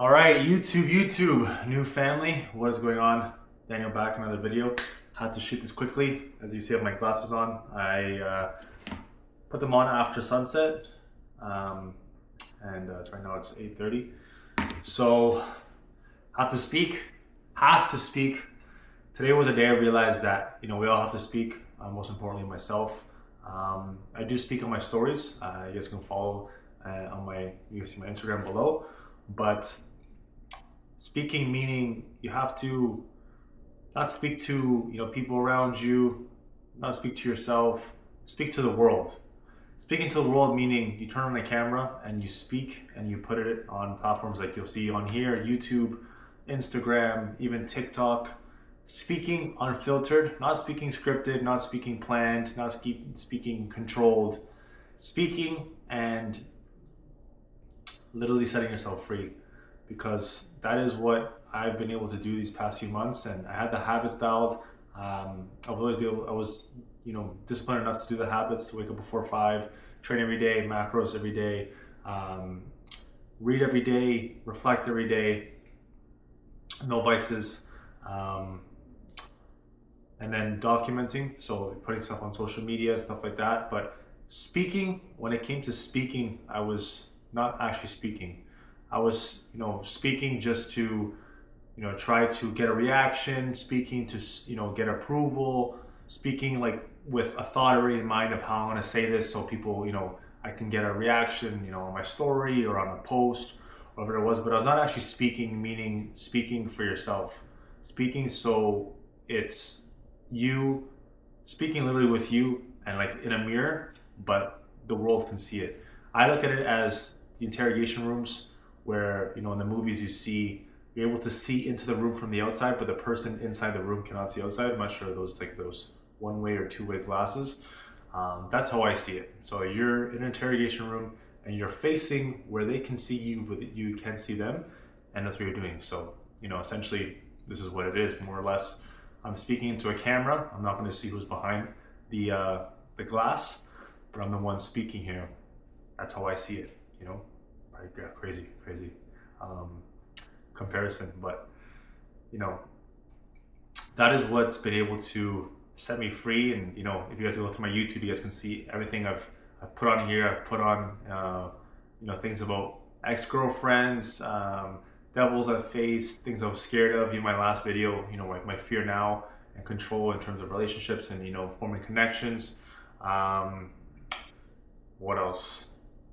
All right, YouTube, new family. What is going on? Daniel back, another video. Had to shoot this quickly. As you see, I have my glasses on. I put them on after sunset, and right now it's 8:30. So, have to speak. Have to speak. Today was a day I realized that we all have to speak. Most importantly, myself. I do speak on my stories. You guys can follow you can see my Instagram below. But speaking meaning you have to not speak to people around you, not speak to yourself, speak to the world. Speaking to the world meaning you turn on a camera and you speak and you put it on platforms like you'll see on here, YouTube, Instagram, even TikTok. Speaking unfiltered, not speaking scripted, not speaking planned, not speaking controlled. Speaking and literally setting yourself free, because that is what I've been able to do these past few months, and I had the habits dialed. I was disciplined enough to do the habits, to wake up before 5, train every day, macros every day, read every day, reflect every day, no vices, and then documenting, so putting stuff on social media, stuff like that. But speaking, when it came to speaking, I was not actually speaking. I was, speaking just to, try to get a reaction, speaking to, get approval, speaking like with a thought already in mind of how I'm going to say this so people, I can get a reaction, on my story or on a post, whatever it was. But I was not actually speaking, meaning speaking for yourself. Speaking so it's you speaking literally with you and like in a mirror, but the world can see it. I look at it as the interrogation rooms where, in the movies you're able to see into the room from the outside, but the person inside the room cannot see outside. I'm not sure those one-way or two-way glasses. That's how I see it. So you're in an interrogation room and you're facing where they can see you, but you can't see them, and that's what you're doing. So, essentially this is what it is, more or less. I'm speaking into a camera. I'm not going to see who's behind the glass, but I'm the one speaking here. That's how I see it, Yeah, crazy comparison, but that is what's been able to set me free. And if you guys go through my YouTube, you guys can see everything I've put on here. I've put on things about ex-girlfriends, devils I've faced, things I was scared of. My last video, my fear now and control in terms of relationships and forming connections. What else?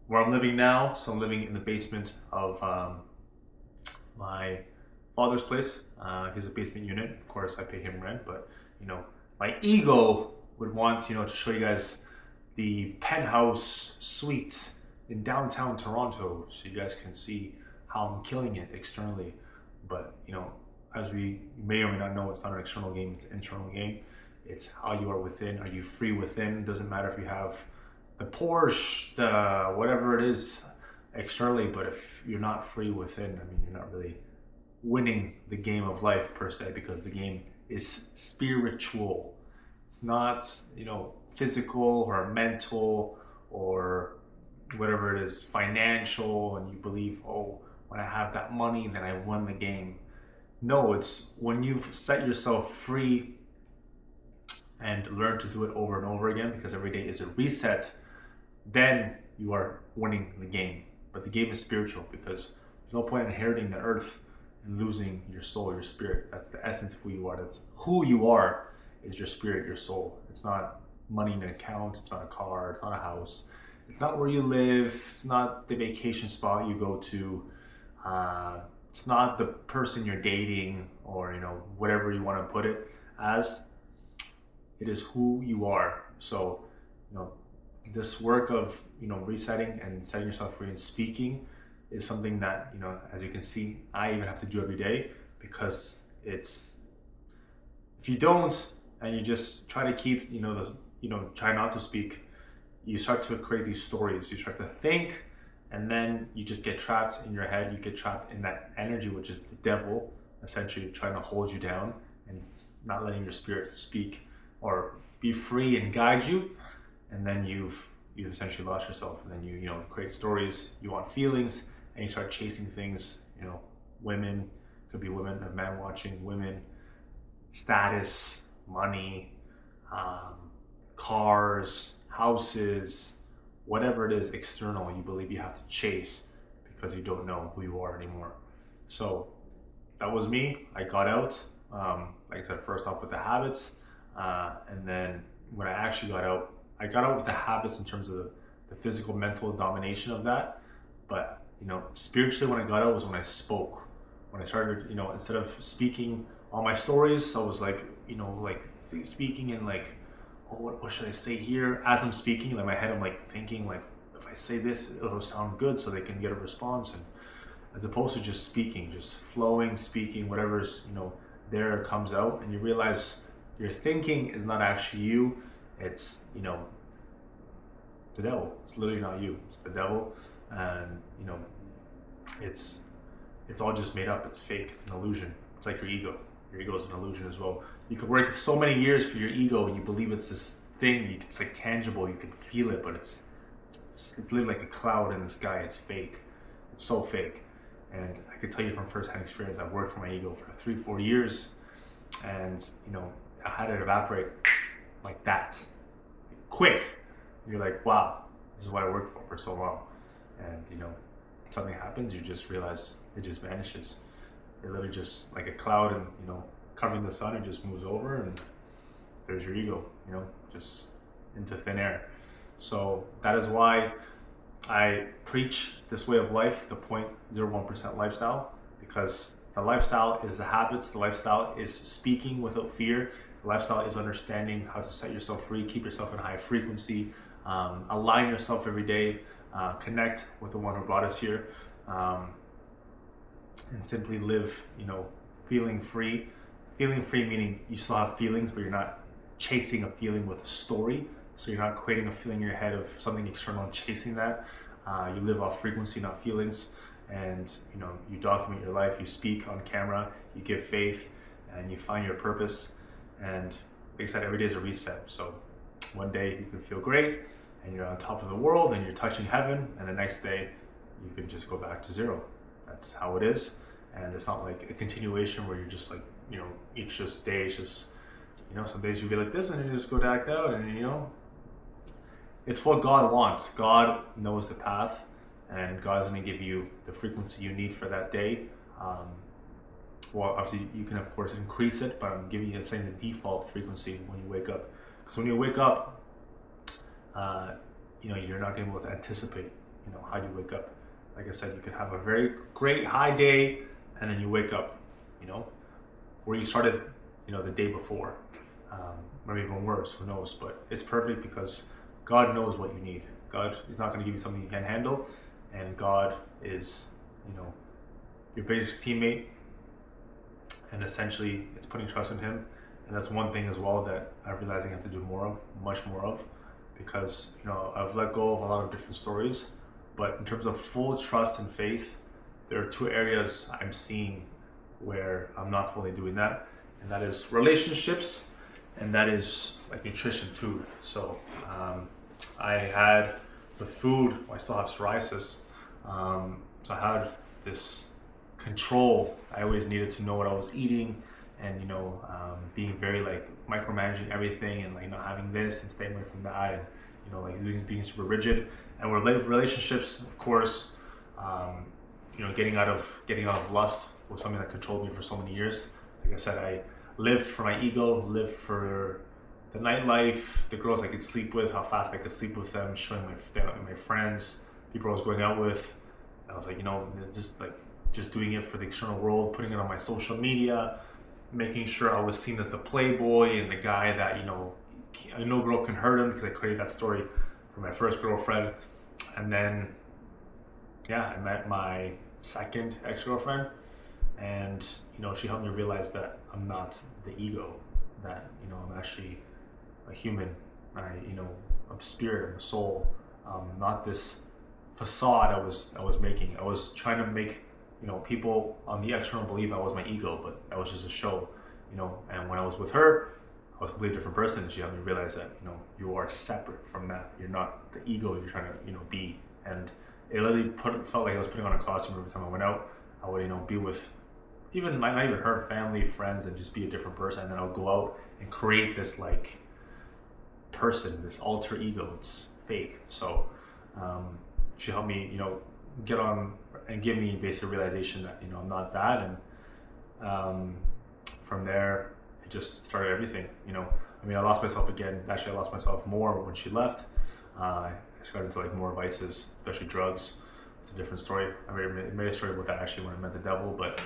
Where I'm living now, so I'm living in the basement of my father's place. He's a basement unit. Of course, I pay him rent, but my ego would want to show you guys the penthouse suite in downtown Toronto, so you guys can see how I'm killing it externally. But as you may or may not know, it's not an external game; it's an internal game. It's how you are within. Are you free within? Doesn't matter if you have the Porsche, the whatever it is externally, but if you're not free within, you're not really winning the game of life per se, because the game is spiritual. It's not, physical or mental or whatever it is, financial, and you believe, oh, when I have that money, then I won the game. No, it's when you've set yourself free and learn to do it over and over again, because every day is a reset, then you are winning the game. But the game is spiritual, because there's no point in inheriting the earth and losing your soul, your spirit. That's the essence of who you are. That's who you are, is your spirit, your soul. It's not money in an account. It's not a car. It's not a house. It's not where you live. It's not the vacation spot you go to. It's not the person you're dating, or whatever you want to put it as. It is who you are. So this work of resetting and setting yourself free and speaking is something that as you can see, I even have to do every day, because it's, if you don't and you just try to keep try not to speak, you start to create these stories. You start to think, and then you just get trapped in your head. You get trapped in that energy, which is the devil essentially trying to hold you down and not letting your spirit speak or be free and guide you. And then you've essentially lost yourself, and then you create stories, you want feelings, and you start chasing things women, could be women, a man watching, women, status, money, um, cars, houses, whatever it is external you believe you have to chase because you don't know who you are anymore. So that was me. I got out, like I said, first off with the habits, and then when I actually got out, I got out with the habits in terms of the physical, mental domination of that. But spiritually, when I got out was when I spoke. When I started, instead of speaking all my stories, I was like, speaking and like, oh, what should I say here? As I'm speaking, like my head, I'm like thinking like, if I say this, it'll sound good, so they can get a response. And as opposed to just speaking, just flowing, speaking, whatever's there comes out, and you realize your thinking is not actually you. It's the devil. It's literally not you. It's the devil, and it's all just made up. It's fake. It's an illusion. It's like your ego. Your ego is an illusion as well. You could work so many years for your ego, and you believe it's this thing. It's like tangible. You can feel it, but it's literally like a cloud in the sky. It's fake. It's so fake. And I could tell you from firsthand experience, I've worked for my ego for 3-4 years, and I had it evaporate like that, quick. You're like, wow, this is what I worked for so long. And something happens, you just realize it just vanishes. It literally just like a cloud, and covering the sun, it just moves over, and there's your ego, just into thin air. So that is why I preach this way of life, the 0.01% lifestyle, because the lifestyle is the habits, the lifestyle is speaking without fear, the lifestyle is understanding how to set yourself free, keep yourself in high frequency, align yourself every day, connect with the one who brought us here, and simply live, feeling free. Feeling free meaning you still have feelings, but you're not chasing a feeling with a story. So you're not creating a feeling in your head of something external and chasing that. You live off frequency, not feelings. And you document your life, you speak on camera, you give faith, and you find your purpose. And like I said, every day is a reset. So one day you can feel great and you're on top of the world and you're touching heaven, and the next day you can just go back to zero. That's how it is. And it's not like a continuation where you're just like, each just day is just, some days you be like this and you just go back down, and it's what God wants. God knows the path, and God's going to give you the frequency you need for that day. Well, obviously you can of course increase it, but I'm saying the default frequency when you wake up. Because when you wake up, you're not going to be able to anticipate, how you wake up. Like I said, you could have a very great high day, and then you wake up, where you started, the day before, maybe even worse, who knows? But it's perfect because God knows what you need. God is not going to give you something you can't handle, and God is, your biggest teammate, and essentially it's putting trust in Him. And that's one thing as well that I'm realizing I have to do more of, much more of, because I've let go of a lot of different stories, but in terms of full trust and faith, there are 2 areas I'm seeing where I'm not fully doing that, and that is relationships, and that is like nutrition, food. So I had with food, I still have psoriasis, so I had this control. I always needed to know what I was eating, and being very like micromanaging everything, and like not having this and staying away from that, and like being super rigid. And with relationships, of course, getting out of lust was something that controlled me for so many years. Like I said, I lived for my ego, lived for the nightlife, the girls I could sleep with, how fast I could sleep with them, showing my friends, people I was going out with. I was like, just doing it for the external world, putting it on my social media, making sure I was seen as the playboy and the guy that, no girl can hurt him, because I created that story for my first girlfriend. And then, I met my second ex-girlfriend, and, she helped me realize that I'm not the ego, that, I'm actually a human. I'm spirit, I'm a soul, not this facade I was making. I was trying to make people on the external believe I was my ego, but that was just a show, and when I was with her, I was a completely different person, and she helped me realize that, you are separate from that. You're not the ego you're trying to, be. And it literally felt like I was putting on a costume every time I went out. I would, be with even not even her family, friends, and just be a different person. And then I'll go out and create this like person, this alter ego. It's fake. So she helped me, get on and give me basic realization that I'm not that. And from there, it just started everything. I lost myself again. Actually, I lost myself more when she left. I got into like more vices, especially drugs. It's a different story. I made a story about that actually when I met the devil, but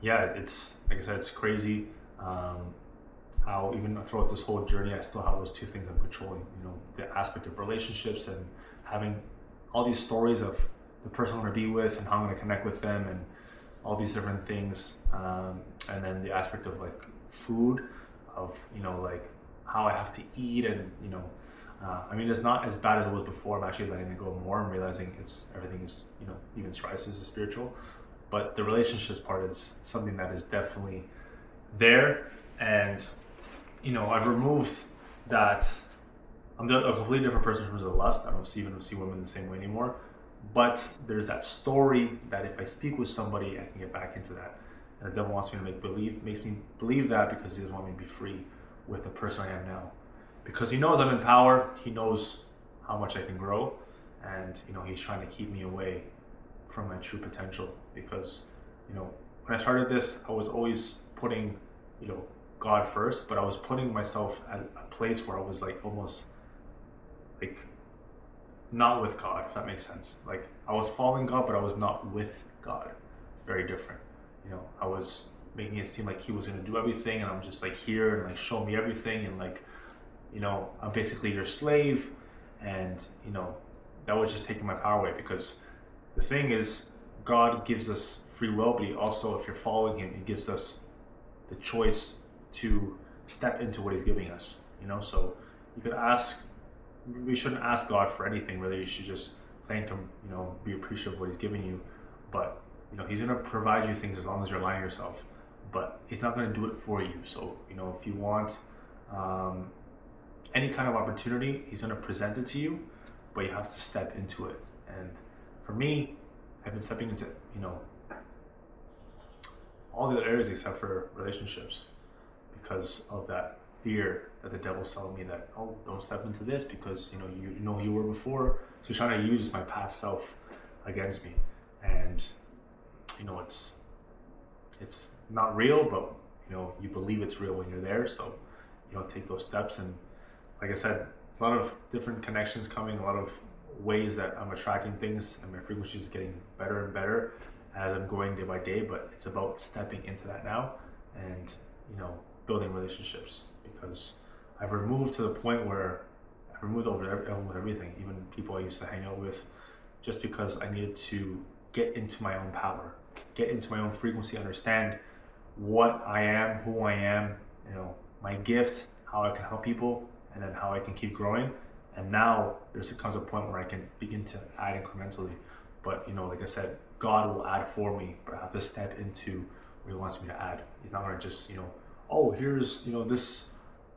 yeah, it's like I said, it's crazy how even throughout this whole journey, I still have those two things I'm controlling. The aspect of relationships and having all these stories of the person I'm going to be with and how I'm going to connect with them and all these different things, and then the aspect of like food, of like how I have to eat, and it's not as bad as it was before. I'm actually letting it go more and realizing everything is even rises is spiritual, but the relationships part is something that is definitely there. And I've removed that. I'm a completely different person in terms of lust. I don't even see women the same way anymore. But there's that story that if I speak with somebody, I can get back into that. And the devil wants me to makes me believe that because he doesn't want me to be free with the person I am now. Because he knows I'm in power, he knows how much I can grow, and he's trying to keep me away from my true potential. Because when I started this, I was always putting God first, but I was putting myself at a place where I was like almost like not with God, if that makes sense. Like I was following God, but I was not with God. It's very different. I was making it seem like he was going to do everything, and I'm just like here and like show me everything, and like I'm basically your slave. And that was just taking my power away, because the thing is, God gives us free will, but he also, if you're following him, he gives us the choice to step into what he's giving us. So you could we shouldn't ask God for anything really. You should just thank him, be appreciative of what he's giving you. But he's going to provide you things as long as you're aligning yourself, but he's not going to do it for you. So if you want any kind of opportunity, he's going to present it to you, but you have to step into it. And for me, I've been stepping into all the other areas except for relationships, because of that fear that the devil's telling me that, oh, don't step into this because you were before. So he's trying to use my past self against me. And it's not real, but you believe it's real when you're there. So take those steps. And like I said, a lot of different connections coming, a lot of ways that I'm attracting things, and my frequency is getting better and better as I'm going day by day. But it's about stepping into that now and building relationships, because I've removed to the point where I've removed almost everything, even people I used to hang out with, just because I needed to get into my own power, get into my own frequency, understand what I am, who I am, my gift, how I can help people, and then how I can keep growing. And now comes a point where I can begin to add incrementally. But like I said, God will add for me, but I have to step into what he wants me to add. He's not going to just oh, here's this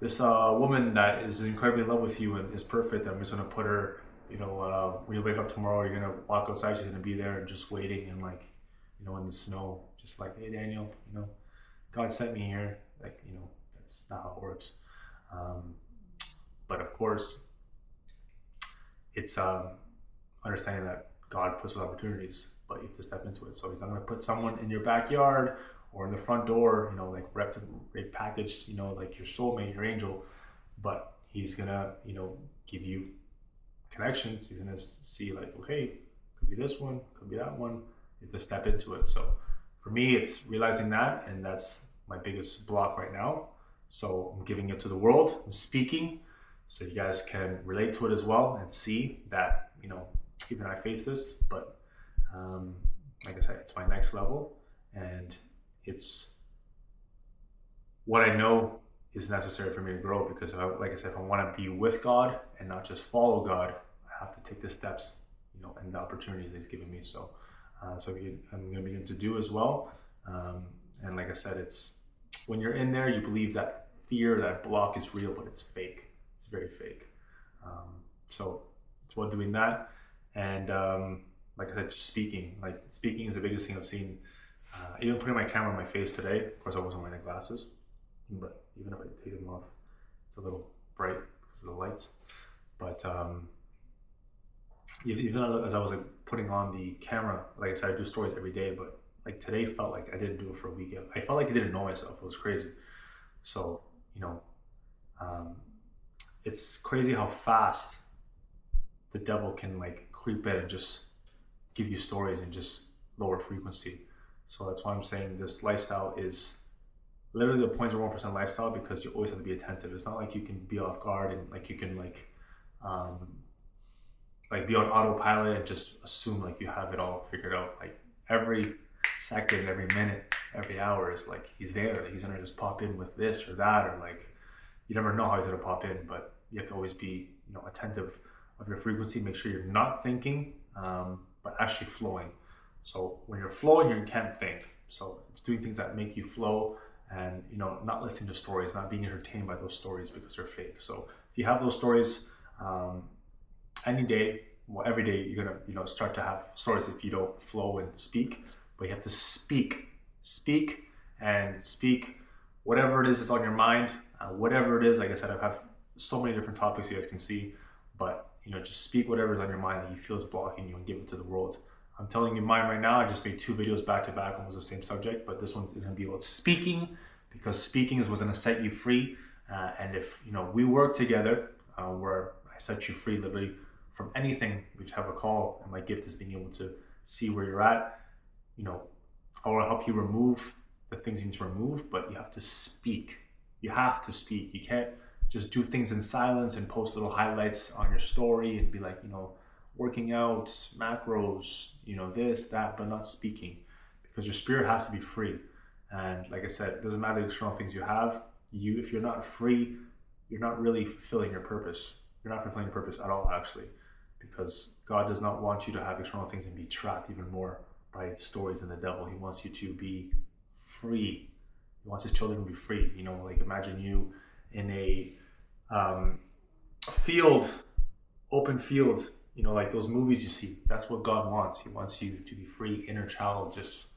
woman that is incredibly in love with you and is perfect. I'm just going to put her, when you wake up tomorrow, you're going to walk outside, she's going to be there and just waiting and like in the snow, just like, hey Daniel, God sent me here. Like that's not how it works. But of course, it's understanding that God puts those opportunities, but you have to step into it. So he's not going to put someone in your backyard or in the front door, like wrapped packaged, like your soulmate, your angel, but he's gonna, give you connections. He's gonna see like, okay, could be this one, could be that one. You have to step into it. So for me, it's realizing that, and that's my biggest block right now. So I'm giving it to the world, I'm speaking, so you guys can relate to it as well and see that, even I face this, but like I said, it's my next level, and it's what I know is necessary for me to grow. Because if I want to be with God and not just follow God, I have to take the steps, and the opportunities he's given me. So I'm going to begin to do as well. And like I said, it's when you're in there, you believe that fear, that block is real, but it's fake. It's very fake. So it's about doing that. And like I said, just speaking. Like speaking is the biggest thing I've seen. Even putting my camera on my face today. Of course, I wasn't wearing the glasses, but even if I take them off, it's a little bright because of the lights. But even as I was like putting on the camera, like I said, I do stories every day, but like today felt like I didn't do it for a week. I felt like I didn't know myself. It was crazy. So, it's crazy how fast the devil can like creep in and just give you stories and just lower frequency. So that's why I'm saying this lifestyle is literally the 0.01% lifestyle, because you always have to be attentive. It's not like you can be off guard and like you can like be on autopilot and just assume like you have it all figured out. Like every second, every minute, every hour is like he's there. Like he's gonna just pop in with this or that, or like you never know how he's gonna pop in. But you have to always be attentive of your frequency. Make sure you're not thinking, but actually flowing. So when you're flowing, you can't think. So it's doing things that make you flow, and not listening to stories, not being entertained by those stories because they're fake. So if you have those stories, any day, well, every day, you're gonna start to have stories if you don't flow and speak. But you have to speak and speak whatever it is that's on your mind, whatever it is. Like I said, I have so many different topics you guys can see, but just speak whatever is on your mind that you feel is blocking you and give it to the world. I'm telling you mine right now. I just made 2 videos back to back, almost the same subject, but this one is going to be about speaking, because speaking is what's going to set you free. And if we work together, where I set you free literally from anything, we just have a call, and my gift is being able to see where you're at. I want to help you remove the things you need to remove, but you have to speak. You have to speak. You can't just do things in silence and post little highlights on your story and be like, working out, macros, this, that, but not speaking, because your spirit has to be free. And like I said, it doesn't matter the external things you have. If you're not free, you're not really fulfilling your purpose. You're not fulfilling your purpose at all, actually, because God does not want you to have external things and be trapped even more by stories and the devil. He wants you to be free. He wants his children to be free. Like imagine you in a field, open field, like those movies you see. That's what God wants. He wants you to be free, inner child, just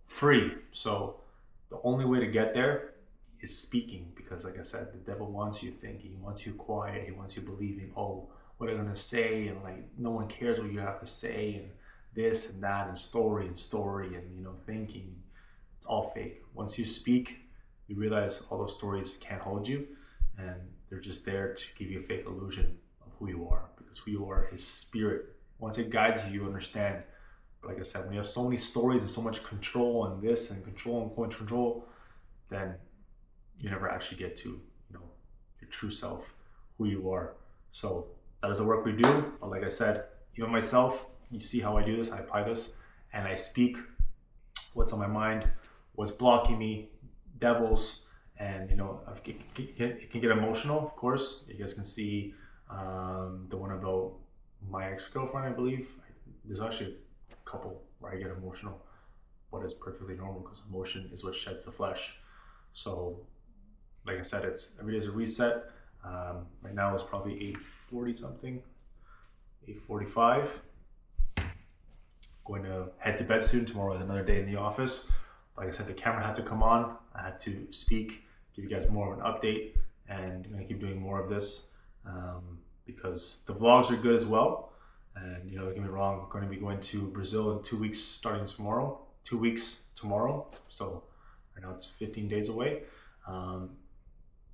free. So the only way to get there is speaking, because like I said, the devil wants you thinking. He wants you quiet. He wants you believing, oh, what am I going to say? And like no one cares what you have to say, and this and that, and story and thinking. It's all fake. Once you speak, you realize all those stories can't hold you, and they're just there to give you a fake illusion of who you are, because who you are is spirit. Once it guides you, you understand. But like I said, when you have so many stories and so much control and this and control, then you never actually get to your true self, who you are. So that is the work we do. But like I said, even myself, you see how I do this. I apply this and I speak what's on my mind, what's blocking me, devils. And it can get emotional, of course. You guys can see the one about my ex-girlfriend, I believe. There's actually a couple where I get emotional, but it's perfectly normal, because emotion is what sheds the flesh. So like I said, it's every day is a reset. Right now it's probably 8:40 something, 8:45. Going to head to bed soon. Tomorrow is another day in the office. Like I said, the camera had to come on. I had to speak, give you guys more of an update, and I'm gonna keep doing more of this because the vlogs are good as well. And don't get me wrong, I'm going to be going to Brazil in 2 weeks, starting tomorrow. 2 weeks tomorrow. So right now it's 15 days away.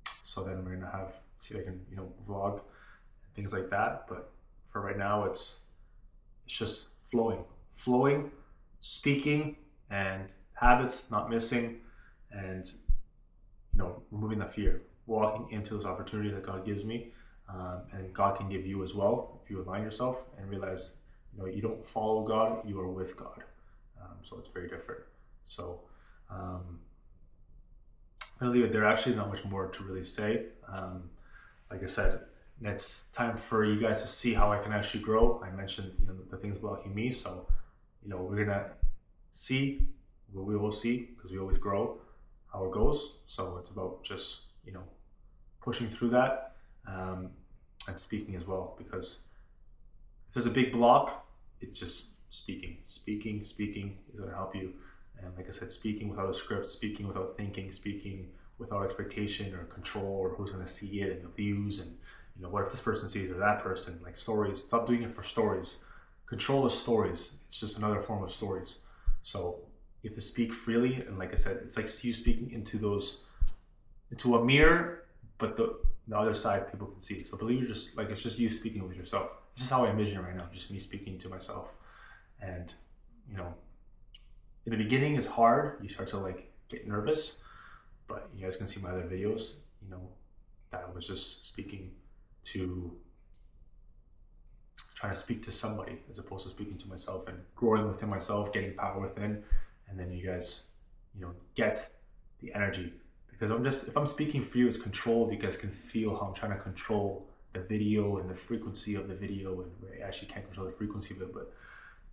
So then we're gonna see if I can vlog and things like that. But for right now, it's just flowing, speaking, and habits, not missing, and removing the fear, walking into those opportunities that God gives me, and God can give you as well if you align yourself and realize you don't follow God, you are with God. So it's very different. So I'm gonna leave it there. Actually, not much more to really say. Like I said, it's time for you guys to see how I can actually grow. I mentioned the things blocking me, so we're gonna see what we will see, because we always grow how it goes. So it's about just pushing through that, and speaking as well, because if there's a big block, it's just speaking is going to help you. And like I said, speaking without a script, speaking without thinking, speaking without expectation or control, or who's going to see it and the views, and what if this person sees it or that person. Like stories, stop doing it for stories. Control is stories. It's just another form of stories. So you have to speak freely, and like I said, it's like you speaking into a mirror, but the other side people can see. So believe it's just you speaking with yourself. This is how I envision it right now, just me speaking to myself. And in the beginning it's hard. You start to like get nervous, but you guys can see my other videos, that I was just trying to speak to somebody as opposed to speaking to myself and growing within myself, getting power within. And then you guys, get the energy. Because if I'm speaking for you, it's controlled. You guys can feel how I'm trying to control the video and the frequency of the video. And I actually can't control the frequency of it, but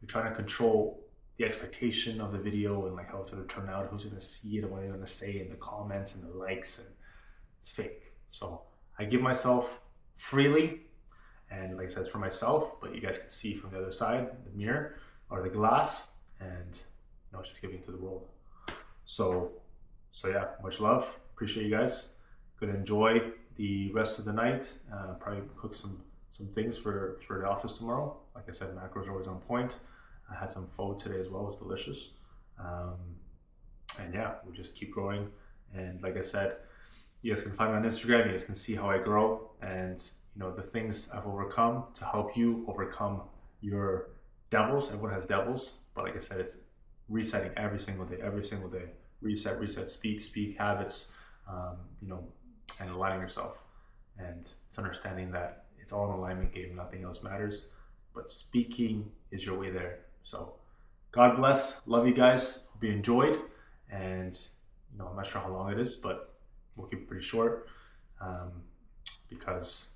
you're trying to control the expectation of the video and like how it's going to turn out, who's going to see it, and what I'm going to say, and the comments and the likes, and it's fake. So I give myself freely, and like I said, it's for myself, but you guys can see from the other side, the mirror or the glass, and it's just giving to the world. So yeah, much love. Appreciate you guys. Gonna enjoy the rest of the night. Probably cook some things for the office tomorrow. Like I said, macros are always on point. I had some pho today as well. It was delicious. And yeah, we just keep growing. And like I said, you guys can find me on Instagram. You guys can see how I grow and the things I've overcome to help you overcome your devils. Everyone has devils, but like I said, it's resetting every single day. Reset, speak habits, and aligning yourself. And it's understanding that it's all an alignment game. Nothing else matters, but speaking is your way there. So God bless. Love you guys. Hope you enjoyed. And I'm not sure how long it is, but we'll keep it pretty short, because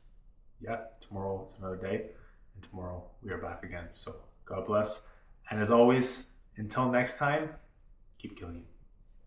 tomorrow it's another day, and tomorrow we are back again. So God bless. And as always, until next time, keep killing it.